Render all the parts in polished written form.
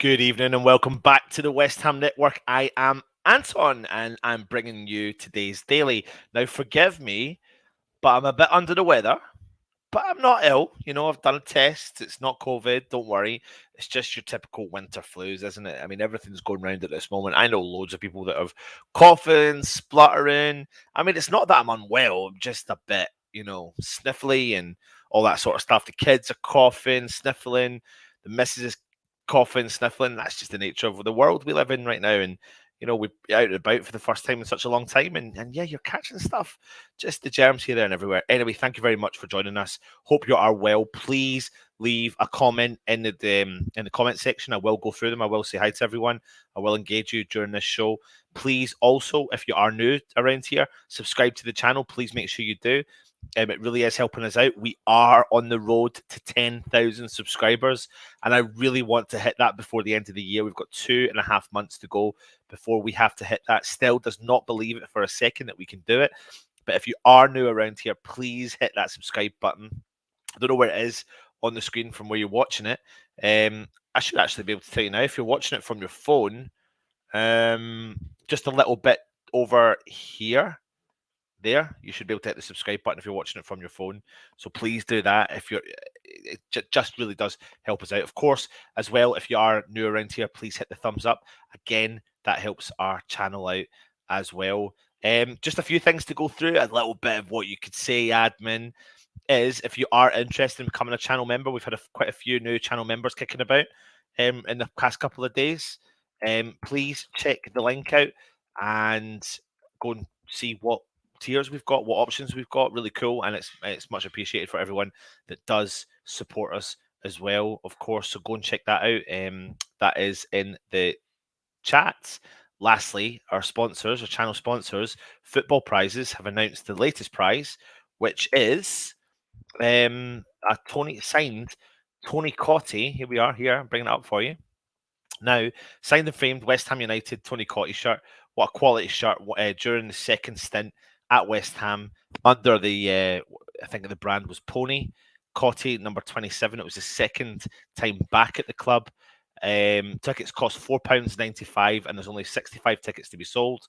Good evening and welcome back to the West Ham Network. I am Anton and I'm bringing you today's daily. Now, forgive me, but I'm a bit under the weather, but I'm not ill. I've done a test. It's not COVID. Don't worry. It's just your typical winter flus, isn't it? I mean, everything's going round at this moment. I know loads of people that have coughing, spluttering. I mean, it's not that I'm unwell, I'm just a bit, sniffly and all that sort of stuff. The kids are coughing, sniffling. The missus is coughing, sniffling. That's just the nature of the world we live in right now. And we're out and about for the first time in such a long time. And yeah, you're catching stuff. Just the germs here, there, and everywhere. Anyway, thank you very much for joining us. Hope you are well. Please leave a comment in the comment section. I will go through them. I will say hi to everyone. I will engage you during this show. Please also, if you are new around here, subscribe to the channel. Please make sure you do. It really is helping us out. We are on the road to 10,000 subscribers, and I really want to hit that before the end of the year. We've got 2.5 months to go before we have to hit that. Still does not believe it for a second that we can do it. But if you are new around here, please hit that subscribe button. I don't know where it is on the screen from where you're watching it. I should actually be able to tell you now. If you're watching it from your phone, just a little bit over here, there, you should be able to hit the subscribe button if you're watching it from your phone. So please do that. It just really does help us out. Of course, as well, if you are new around here, please hit the thumbs up. Again, that helps our channel out as well. Just a few things to go through. A little bit of what you could say, admin, is if you are interested in becoming a channel member, we've had quite a few new channel members kicking about in the past couple of days. Please check the link out and go and see what tiers we've got, what options we've got. Really cool, and it's much appreciated for everyone that does support us as well, of course. So go and check that out. That is in the chat. Lastly, our sponsors, our channel sponsors, Football Prizes, have announced the latest prize, which is a signed Tony Cottee. Here we are. Here, I'm bringing it up for you. Now, signed and framed West Ham United Tony Cottee shirt. What a quality shirt during the second stint at West Ham under the, I think the brand was Pony. Cottee, number 27. It was the second time back at the club. Tickets cost £4.95 and there's only 65 tickets to be sold.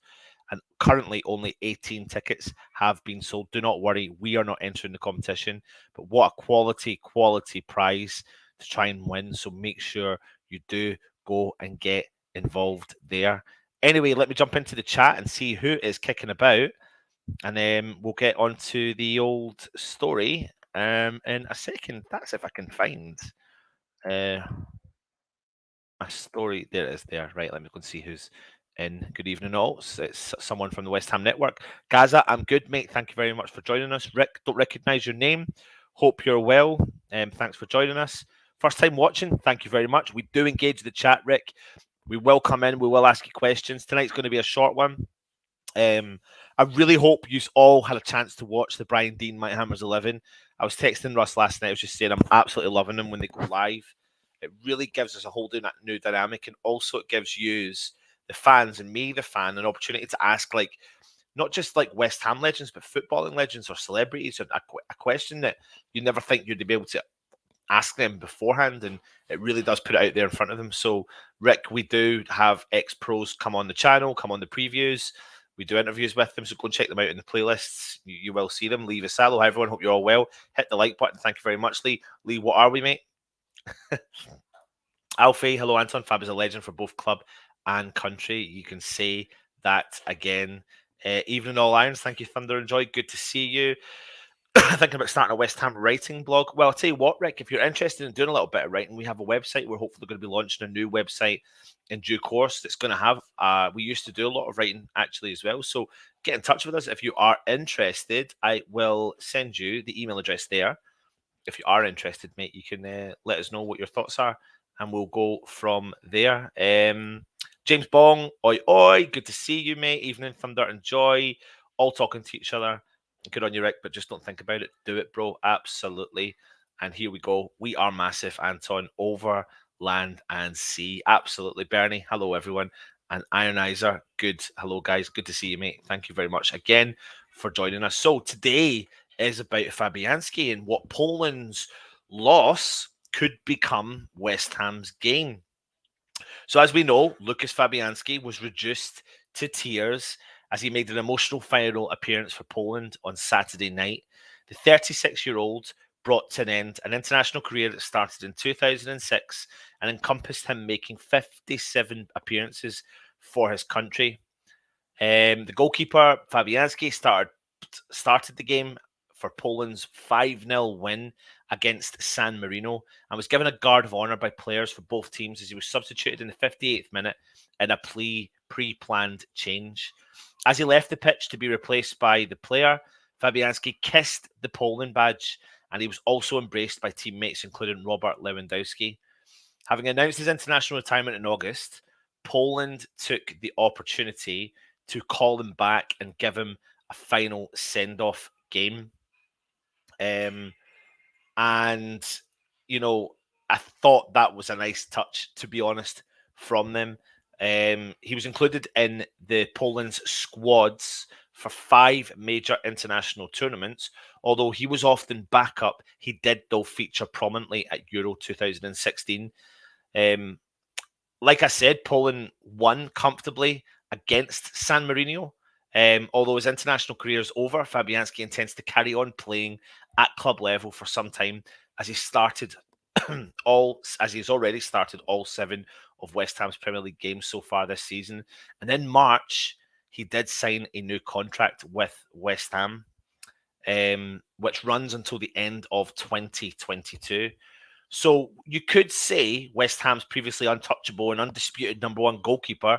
And currently only 18 tickets have been sold. Do not worry, we are not entering the competition. But what a quality prize to try and win. So make sure you do go and get involved there. Anyway, let me jump into the chat and see who is kicking about. And then we'll get on to the old story in a second. That's if I can find a story. There it is there. Right, let me go and see who's in. Good evening all. It's someone from the West Ham Network. Gaza, I'm good, mate. Thank you very much for joining us. Rick, don't recognise your name. Hope you're well. Thanks for joining us. First time watching, thank you very much. We do engage the chat, Rick. We will come in. We will ask you questions. Tonight's going to be a short one. I really hope you all had a chance to watch the Brian Dean Mighty Hammers 11. I was texting Russ last night. I was just saying I'm absolutely loving them when they go live. It really gives us a whole new dynamic, and also it gives you, the fans, and me, the fan, an opportunity to ask, like, not just like West Ham legends, but footballing legends or celebrities, or a question that you never think you'd be able to ask them beforehand, and it really does put it out there in front of them. So, Rick, we do have ex-pros come on the channel, come on the previews. We do interviews with them, so go and check them out in the playlists. You will see them. Lee Vassallo, hi everyone, hope you're all well. Hit the like button. Thank you very much, Lee. Lee, what are we, mate? Alfie, hello, Anton. Fab is a legend for both club and country. You can say that again. Evening all irons. Thank you, Thunder and Joy. Good to see you. Thinking about starting a West Ham writing blog. Well, I'll tell you what, Rick, if you're interested in doing a little bit of writing, we have a website. We're hopefully going to be launching a new website in due course that's going to have, we used to do a lot of writing actually as well. So get in touch with us if you are interested. I will send you the email address there. If you are interested, mate, you can let us know what your thoughts are and we'll go from there. James Bong, oi, oi. Good to see you, mate. Evening, Thunder and Joy. All talking to each other. Good on you, Rick, but just don't think about it. Do it, bro. Absolutely. And here we go. We are massive, Anton, over land and sea. Absolutely. Bernie, hello, everyone. And Ionizer, good. Hello, guys. Good to see you, mate. Thank you very much again for joining us. So today is about Fabianski and what Poland's loss could become West Ham's gain. So, as we know, Lucas Fabianski was reduced to tears as he made an emotional final appearance for Poland on Saturday night. The 36-year-old brought to an end an international career that started in 2006 and encompassed him making 57 appearances for his country. The goalkeeper, Fabianski, started the game for Poland's 5-0 win against San Marino and was given a guard of honour by players for both teams as he was substituted in the 58th minute in a pre-planned change. As he left the pitch to be replaced by the player, Fabianski kissed the Poland badge and he was also embraced by teammates including Robert Lewandowski. Having announced his international retirement in August, Poland took the opportunity to call him back and give him a final send-off game. And, you know, I thought that was a nice touch, to be honest, from them. He was included in the Poland's squads for 5 major international tournaments. Although he was often backup, he did, though, feature prominently at Euro 2016. Like I said, Poland won comfortably against San Marino. Although his international career is over, Fabianski intends to carry on playing at club level for some time as he started he's already started all 7 of West Ham's Premier League games so far this season. And in March, he did sign a new contract with West Ham, which runs until the end of 2022. So you could say West Ham's previously untouchable and undisputed number 1 goalkeeper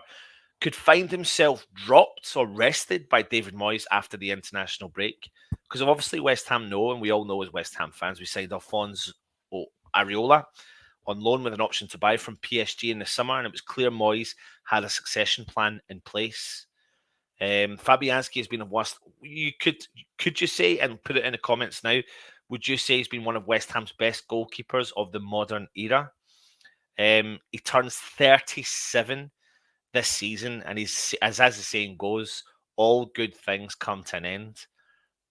could find himself dropped or rested by David Moyes after the international break. Because obviously West Ham know, and we all know as West Ham fans, we signed Alphonso Areola on loan with an option to buy from PSG in the summer, and it was clear Moyes had a succession plan in place. Fabianski has been a West. Could you say, and put it in the comments now, would you say he's been one of West Ham's best goalkeepers of the modern era? He turns 37 this season, and he's as the saying goes, all good things come to an end,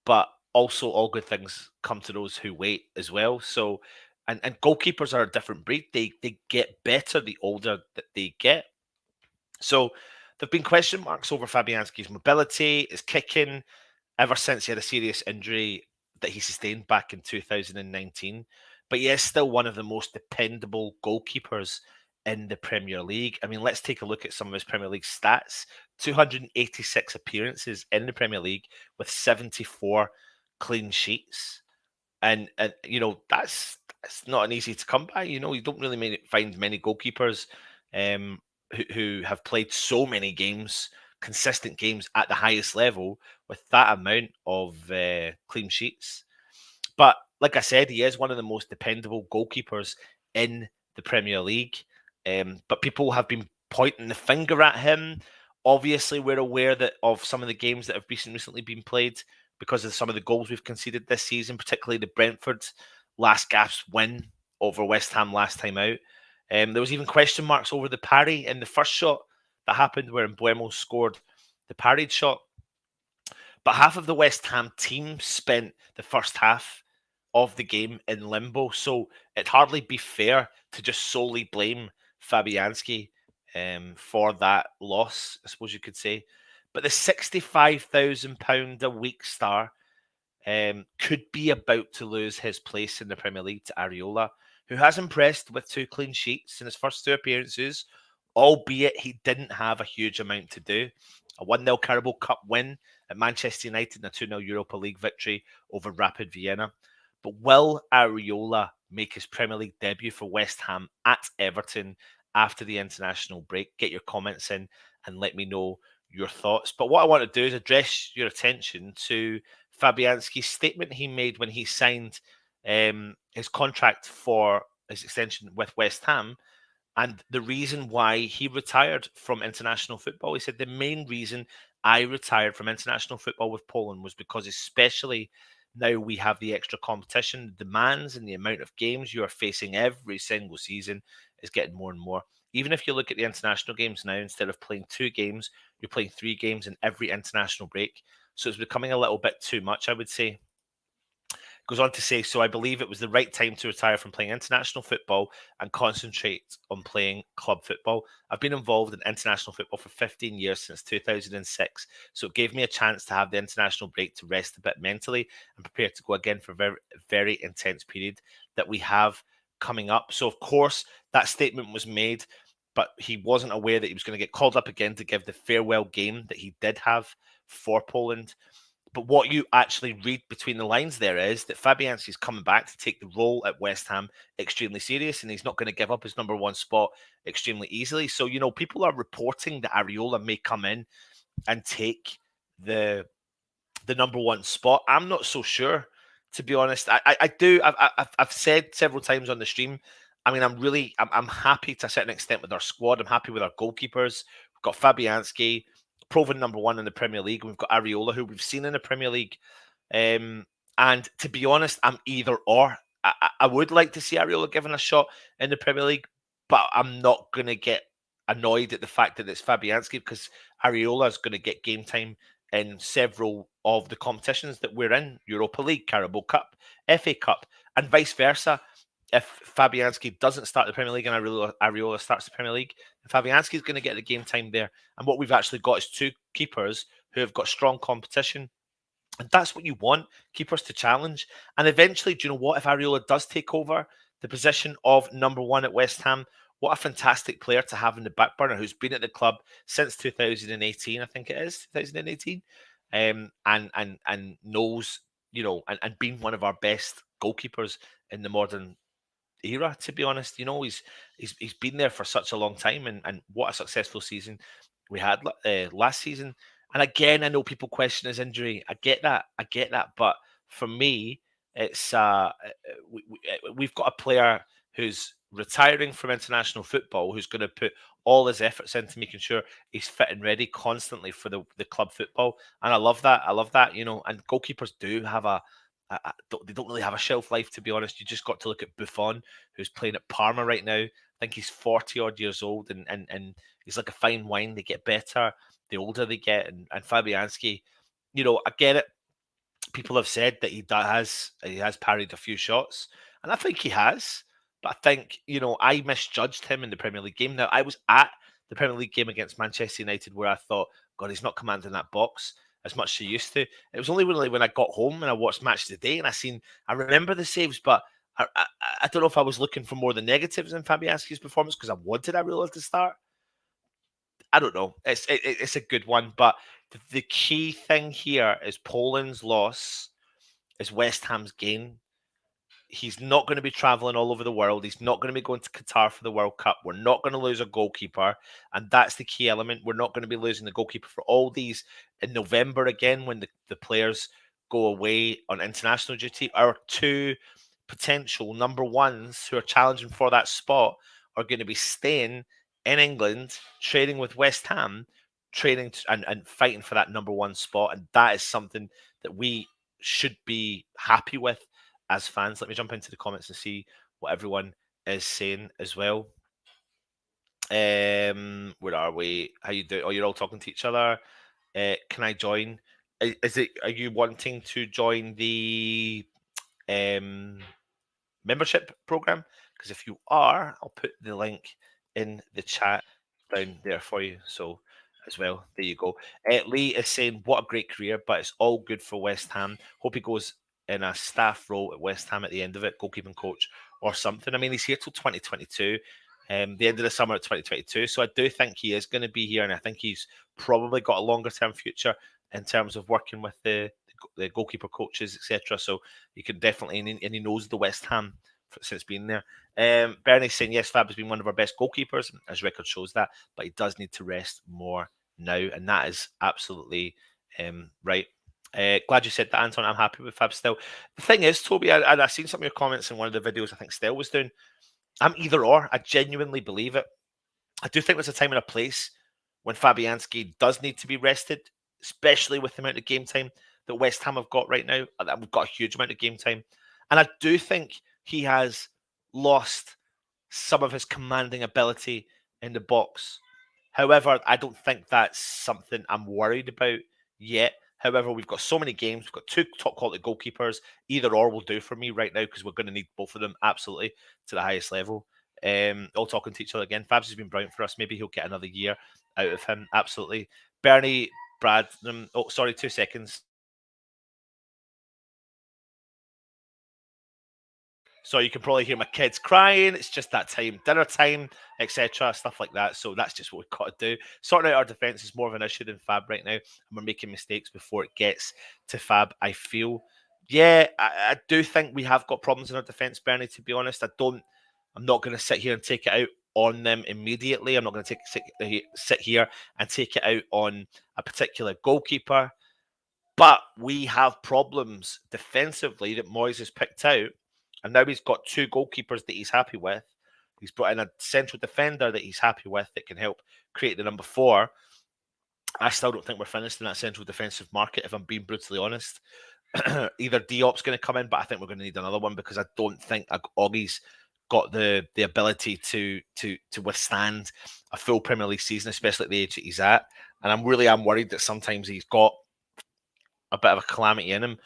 but also all good things come to those who wait as well. So, and goalkeepers are a different breed. They get better the older that they get. So, there've been question marks over Fabianski's mobility, his kicking, ever since he had a serious injury that he sustained back in 2019. But he is still one of the most dependable goalkeepers in the Premier League. I mean, let's take a look at some of his Premier League stats. 286 appearances in the Premier League with 74 clean sheets. And you know, that's not an easy to come by. You know, you don't really find many goalkeepers who have played so many games, consistent games at the highest level with that amount of clean sheets. But like I said, he is one of the most dependable goalkeepers in the Premier League. But people have been pointing the finger at him. Obviously, we're aware that of some of the games that have recently been played because of some of the goals we've conceded this season, particularly the Brentford last gasp win over West Ham last time out. There was even question marks over the parry in the first shot that happened where Mbeumo scored the parried shot. But half of the West Ham team spent the first half of the game in limbo, so it'd hardly be fair to just solely blame Fabianski for that loss, I suppose you could say. But the £65,000 a week star could be about to lose his place in the Premier League to Areola, who has impressed with 2 clean sheets in his first 2 appearances, albeit he didn't have a huge amount to do. A 1-0 Carabao Cup win at Manchester United and a 2-0 Europa League victory over Rapid Vienna. But will Areola make his Premier League debut for West Ham at Everton after the international break? Get your comments in and let me know your thoughts. But what I want to do is address your attention to Fabianski's statement he made when he signed his contract for his extension with West Ham and the reason why he retired from international football. He said, the main reason I retired from international football with Poland was because especially now we have the extra competition, the demands and the amount of games you are facing every single season is getting more and more. Even if you look at the international games now, instead of playing 2 games, you're playing 3 games in every international break. So it's becoming a little bit too much, I would say. Goes on to say, so I believe it was the right time to retire from playing international football and concentrate on playing club football. I've been involved in international football for 15 years since 2006, so it gave me a chance to have the international break to rest a bit mentally and prepare to go again for a very, very intense period that we have coming up. So, of course, that statement was made, but he wasn't aware that he was going to get called up again to give the farewell game that he did have for Poland. But what you actually read between the lines there is that Fabianski is coming back to take the role at West Ham extremely serious, and he's not going to give up his number one spot extremely easily. So, people are reporting that Areola may come in and take the number one spot. I'm not so sure, to be honest. I do. I've said several times on the stream. I mean, I'm happy to a certain extent with our squad. I'm happy with our goalkeepers. We've got Fabianski, proven number one in the Premier League. We've got Areola, who we've seen in the Premier League. And to be honest, I'm either or. I would like to see Areola given a shot in the Premier League, but I'm not going to get annoyed at the fact that it's Fabianski, because Areola is going to get game time in several of the competitions that we're in: Europa League, Carabao Cup, FA Cup, and vice versa. If Fabianski doesn't start the Premier League and Areola starts the Premier League, Fabianski is going to get the game time there. And what we've actually got is two keepers who have got strong competition. And that's what you want, keepers to challenge. And eventually, do you know what? If Areola does take over the position of number one at West Ham, what a fantastic player to have in the back burner, who's been at the club since 2018, I think it is, 2018, and knows, and been one of our best goalkeepers in the modern era, to be honest. He's been there for such a long time, and what a successful season we had last season. And again, I know people question his injury. I get that, but for me, it's we've got a player who's retiring from international football, who's going to put all his efforts into making sure he's fit and ready constantly for the club football. And I love that. And goalkeepers do have they don't really have a shelf life, to be honest. You just got to look at Buffon, who's playing at Parma right now. I think he's 40 odd years old, and he's like a fine wine. They get better the older they get. And Fabianski, I get it. People have said that he has parried a few shots, and I think he has. But I think, I misjudged him in the Premier League game. Now, I was at the Premier League game against Manchester United, where I thought, God, he's not commanding that box as much as he used to. It was only really when I got home and I watched Match of the Day, and I remember the saves, but I don't know if I was looking for more the negatives in Fabianski's performance because I wanted Areola to start. I don't know. It's a good one, but the key thing here is Poland's loss is West Ham's gain. He's not going to be traveling all over the world. He's not going to be going to Qatar for the World Cup. We're not going to lose a goalkeeper, and that's the key element. We're not going to be losing the goalkeeper for all these in November again when the players go away on international duty. Our two potential number ones who are challenging for that spot are going to be staying in England, training with West Ham, and fighting for that number one spot, and that is something that we should be happy with as fans. Let me jump into the comments and see what everyone is saying as well. Where are we? How you doing? Oh, you're all talking to each other. Can I join? Are you wanting to join the membership program? Because if you are, I'll put the link in the chat down there for you. So as well, there you go. Lee is saying, what a great career, but it's all good for West Ham. Hope he goes in a staff role at West Ham at the end of it, goalkeeping coach or something. I mean, he's here till 2022, the end of the summer of 2022. So I do think he is going to be here, and I think he's probably got a longer term future in terms of working with the goalkeeper coaches, etc. So you can definitely, and he knows the West Ham since being there. Bernie's saying, yes, Fab has been one of our best goalkeepers. His record shows that, but he does need to rest more now, and that is absolutely right. Glad you said that, Anton. I'm happy with Fab still. The thing is, Toby, I've seen some of your comments in one of the videos I think Stell was doing. I'm either or. I genuinely believe it. I do think there's a time and a place when Fabianski does need to be rested, especially with the amount of game time that West Ham have got right now. We've got a huge amount of game time. And I do think he has lost some of his commanding ability in the box. However, I don't think that's something I'm worried about yet. However, we've got so many games. We've got 2 top quality goalkeepers. Either or will do for me right now because we're going to need both of them absolutely to the highest level. All talking to each other again. Fabs has been brilliant for us. Maybe he'll get another year out of him. Absolutely. Bernie, Brad. Oh, sorry, 2 seconds. So you can probably hear my kids crying. It's just that time, dinner time, etc., stuff like that. So that's just what we've got to do. Sorting out our defense is more of an issue than Fab right now, and we're making mistakes before it gets to Fab. I feel, yeah, I do think we have got problems in our defense, Bernie. To be honest, I'm not going to sit here and take it out on them immediately. I'm not going to sit here and take it out on a particular goalkeeper. But we have problems defensively that Moyes has picked out. And now he's got 2 goalkeepers that he's happy with. He's brought in a central defender that he's happy with that can help create the number 4. I still don't think we're finished in that central defensive market, if I'm being brutally honest. Either Diop's going to come in, but I think we're going to need another one because I don't think Oggie's got the ability to withstand a full Premier League season, especially at the age that he's at. And I'm worried that sometimes he's got a bit of a calamity in him.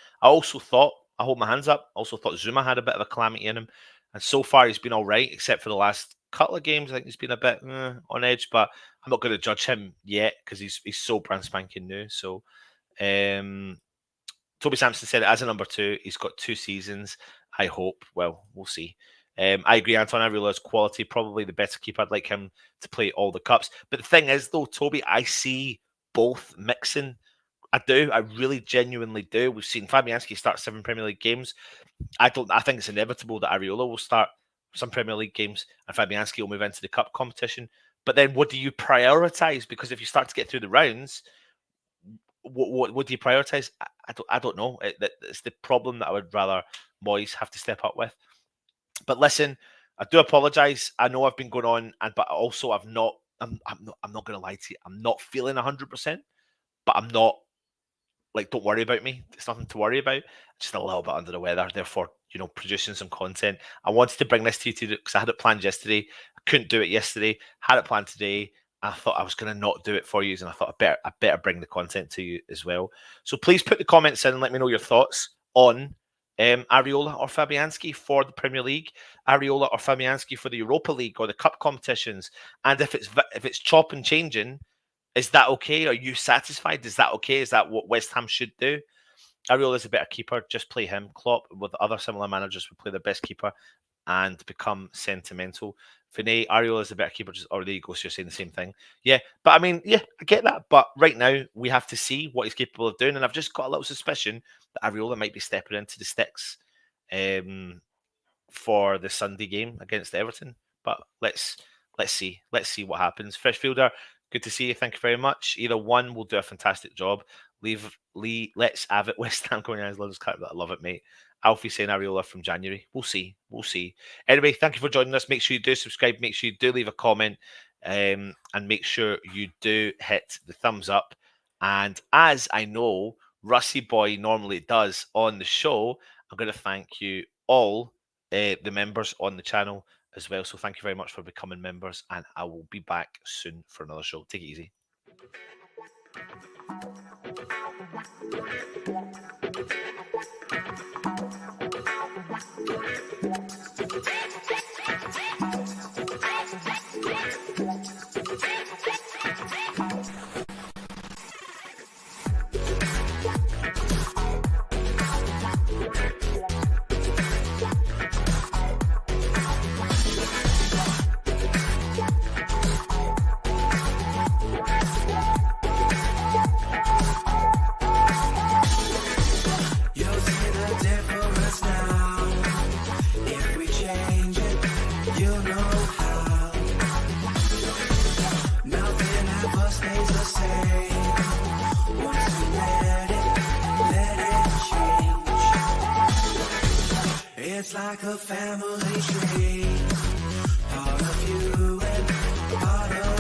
I hold my hands up. I also thought Zuma had a bit of a calamity in him. And so far, he's been all right, except for the last couple of games. I think he's been a bit on edge, but I'm not going to judge him yet because he's so brand spanking new. So, Toby Sampson said, as a number 2, he's got 2 seasons. I hope. Well, we'll see. I agree, Anton. Areola is quality, probably the better keeper. I'd like him to play all the cups. But the thing is, though, Toby, I see both mixing. I do. I really genuinely do. We've seen Fabianski start 7 Premier League games. I think it's inevitable that Areola will start some Premier League games and Fabianski will move into the cup competition. But then what do you prioritise? Because if you start to get through the rounds, what do you prioritise? I don't know. It's the problem that I would rather Moyes have to step up with. But listen, I do apologise. I know I've been going on, but also I'm not going to lie to you. I'm not feeling 100%, but I'm not. Like, don't worry about me. It's nothing to worry about. Just a little bit under the weather. Therefore, producing some content. I wanted to bring this to you today because I had it planned yesterday. I couldn't do it yesterday. Had it planned today. I thought I was going to not do it for you, and I thought I better bring the content to you as well. So please put the comments in and let me know your thoughts on Areola or Fabianski for the Premier League, Areola or Fabianski for the Europa League or the cup competitions. And if it's chop and changing, is that okay? Are you satisfied? Is that okay? Is that what West Ham should do? Areola is a better keeper. Just play him. Klopp, with other similar managers, would play their best keeper and become sentimental. Vinay, Areola is a better keeper. Or there you go. So you're saying the same thing. Yeah. But I mean, yeah, I get that. But right now, we have to see what he's capable of doing. And I've just got a little suspicion that Areola might be stepping into the sticks for the Sunday game against Everton. But let's see. Let's see what happens. Freshfielder, good to see you. Thank you very much. Either one will do a fantastic job. Let's have it. West Ham going on. I love it, mate. Alfie saying Areola from January. We'll see. We'll see. Anyway, thank you for joining us. Make sure you do subscribe. Make sure you do leave a comment. And make sure you do hit the thumbs up. And as I know, Rusty Boy normally does on the show, I'm going to thank you all, the members on the channel as well. So thank you very much for becoming members, and I will be back soon for another show. Take it easy. It's like a family tree, part of you.